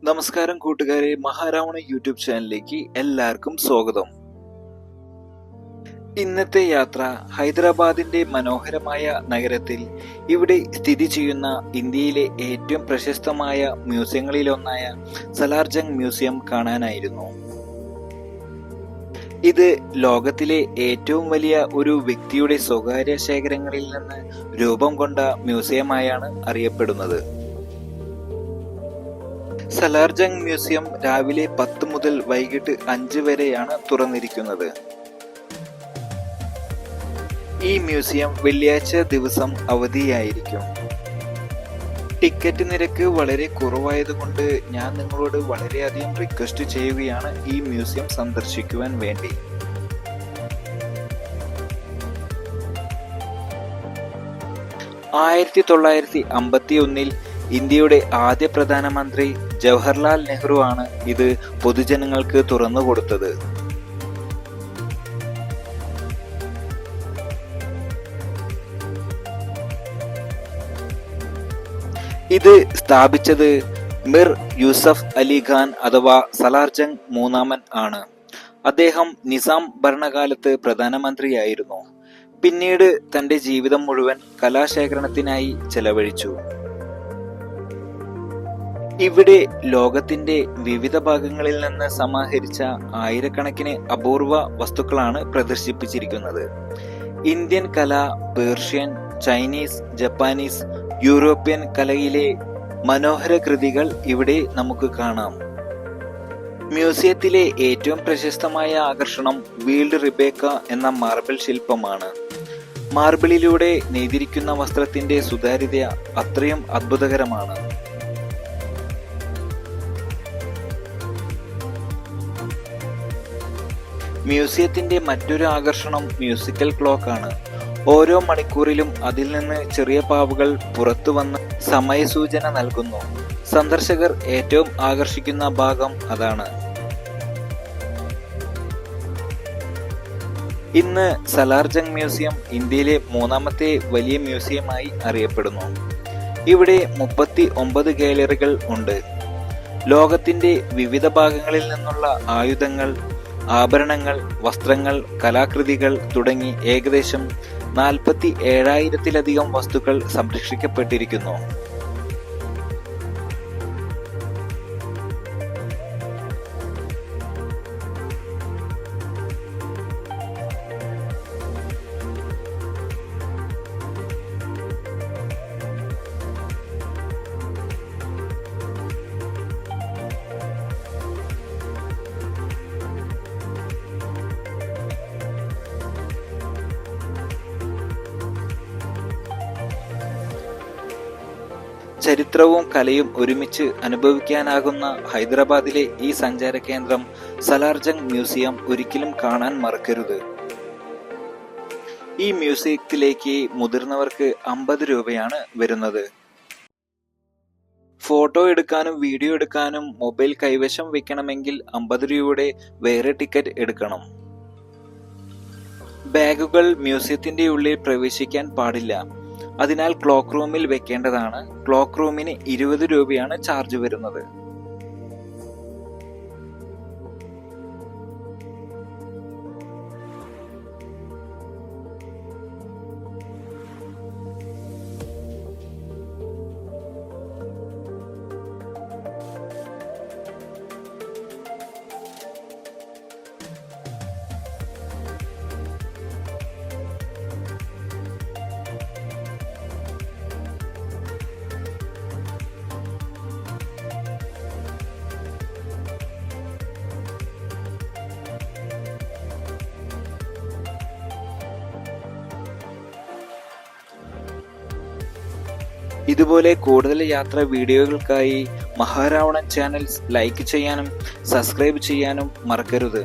നമസ്കാരം കൂട്ടുകാരെ, മഹാരാവണ യൂട്യൂബ് ചാനലിലേക്ക് എല്ലാവർക്കും സ്വാഗതം. ഇന്നത്തെ യാത്ര ഹൈദരാബാദിന്റെ മനോഹരമായ നഗരത്തിൽ ഇവിടെ സ്ഥിതി ചെയ്യുന്ന ഇന്ത്യയിലെ ഏറ്റവും പ്രശസ്തമായ മ്യൂസിയങ്ങളിലൊന്നായ സലാർജംഗ് മ്യൂസിയം കാണാനായിരുന്നു. ഇത് ലോകത്തിലെ ഏറ്റവും വലിയ ഒരു വ്യക്തിയുടെ സ്വകാര്യ ശേഖരങ്ങളിൽ നിന്ന് രൂപം കൊണ്ട മ്യൂസിയമായാണ് അറിയപ്പെടുന്നത്. സലാർജംഗ് മ്യൂസിയം രാവിലെ 10 മുതൽ വൈകിട്ട് 5 വരെയാണ് തുറന്നിരിക്കുന്നത്. ഈ മ്യൂസിയം വെള്ളിയാഴ്ച ദിവസം അവധിയായിരിക്കും. ടിക്കറ്റ് നിരക്ക് വളരെ കുറവായതുകൊണ്ട് ഞാൻ നിങ്ങളോട് വളരെയധികം റിക്വസ്റ്റ് ചെയ്യുകയാണ് ഈ മ്യൂസിയം സന്ദർശിക്കുവാൻ വേണ്ടി. ആയിരത്തി 1951 ഇന്ത്യയുടെ ആദ്യ പ്രധാനമന്ത്രി ജവഹർലാൽ നെഹ്റു ആണ് ഇത് പൊതുജനങ്ങൾക്ക് തുറന്നുകൊടുത്തത്. ഇത് സ്ഥാപിച്ചത് മിർ യൂസഫ് അലി ഖാൻ അഥവാ സലാർജംഗ് മൂന്നാമൻ ആണ്. അദ്ദേഹം നിസാം ഭരണകാലത്ത് പ്രധാനമന്ത്രിയായിരുന്നു. പിന്നീട് തന്റെ ജീവിതം മുഴുവൻ കലാശേഖരണത്തിനായി ചെലവഴിച്ചു. ഇവിടെ ലോകത്തിന്റെ വിവിധ ഭാഗങ്ങളിൽ നിന്ന് സമാഹരിച്ച ആയിരക്കണക്കിന് അപൂർവ വസ്തുക്കളാണ് പ്രദർശിപ്പിച്ചിരിക്കുന്നത്. ഇന്ത്യൻ കല, പേർഷ്യൻ, ചൈനീസ്, ജപ്പാനീസ്, യൂറോപ്യൻ കലയിലെ മനോഹര കൃതികൾ ഇവിടെ നമുക്ക് കാണാം. മ്യൂസിയത്തിലെ ഏറ്റവും പ്രശസ്തമായ ആകർഷണം വീൽഡ് റിബേക്ക എന്ന മാർബിൾ ശില്പമാണ്. മാർബിളിലൂടെ നെയ്തിരിക്കുന്ന വസ്ത്രത്തിന്റെ സുതാര്യത അത്രയും അത്ഭുതകരമാണ്. മ്യൂസിയത്തിന്റെ മറ്റൊരു ആകർഷണം മ്യൂസിക്കൽ ക്ലോക്ക് ആണ്. ഓരോ മണിക്കൂറിലും അതിൽ നിന്ന് ചെറിയ പാവുകൾ പുറത്തു വന്ന് സമയസൂചന നൽകുന്നു. സന്ദർശകർ ഏറ്റവും ആകർഷിക്കുന്ന ഭാഗം അതാണ്. ഇന്ന് സലാർജംഗ് മ്യൂസിയം ഇന്ത്യയിലെ 3ാമത്തെ വലിയ മ്യൂസിയമായി അറിയപ്പെടുന്നു. ഇവിടെ 39 ഗാലറികൾ ഉണ്ട്. ലോകത്തിന്റെ വിവിധ ഭാഗങ്ങളിൽ നിന്നുള്ള ആയുധങ്ങൾ, ആഭരണങ്ങൾ, വസ്ത്രങ്ങൾ, കലാകൃതികൾ തുടങ്ങി ഏകദേശം 47,000-ലധികം വസ്തുക്കൾ സംരക്ഷിക്കപ്പെട്ടിരിക്കുന്നു. ചരിത്രവും കലയും ഒരുമിച്ച് അനുഭവിക്കാനാകുന്ന ഹൈദരാബാദിലെ ഈ സഞ്ചാര കേന്ദ്രം സലാർജംഗ് മ്യൂസിയം ഒരിക്കലും കാണാൻ മറക്കരുത്. ഈ മ്യൂസിയത്തിലേക്ക് മുതിർന്നവർക്ക് 50 രൂപയാണ് വരുന്നത്. ഫോട്ടോ എടുക്കാനും വീഡിയോ എടുക്കാനും മൊബൈൽ കൈവശം വെക്കണമെങ്കിൽ 50 രൂപയുടെ വേറെ ടിക്കറ്റ് എടുക്കണം. ബാഗുകൾ മ്യൂസിയത്തിന്റെ ഉള്ളിൽ പ്രവേശിക്കാൻ പാടില്ല. അതിനാൽ ക്ലോക്ക് റൂമിൽ വെക്കേണ്ടതാണ്. ക്ലോക്ക് റൂമിന് 20 രൂപയാണ് ചാർജ് വരുന്നത്. ഇതുപോലെ കൂടുതൽ യാത്രാ വീഡിയോകൾക്കായി മഹാരാവണൻ ചാനൽ ലൈക്ക് ചെയ്യാനും സബ്സ്ക്രൈബ് ചെയ്യാനും മറക്കരുത്.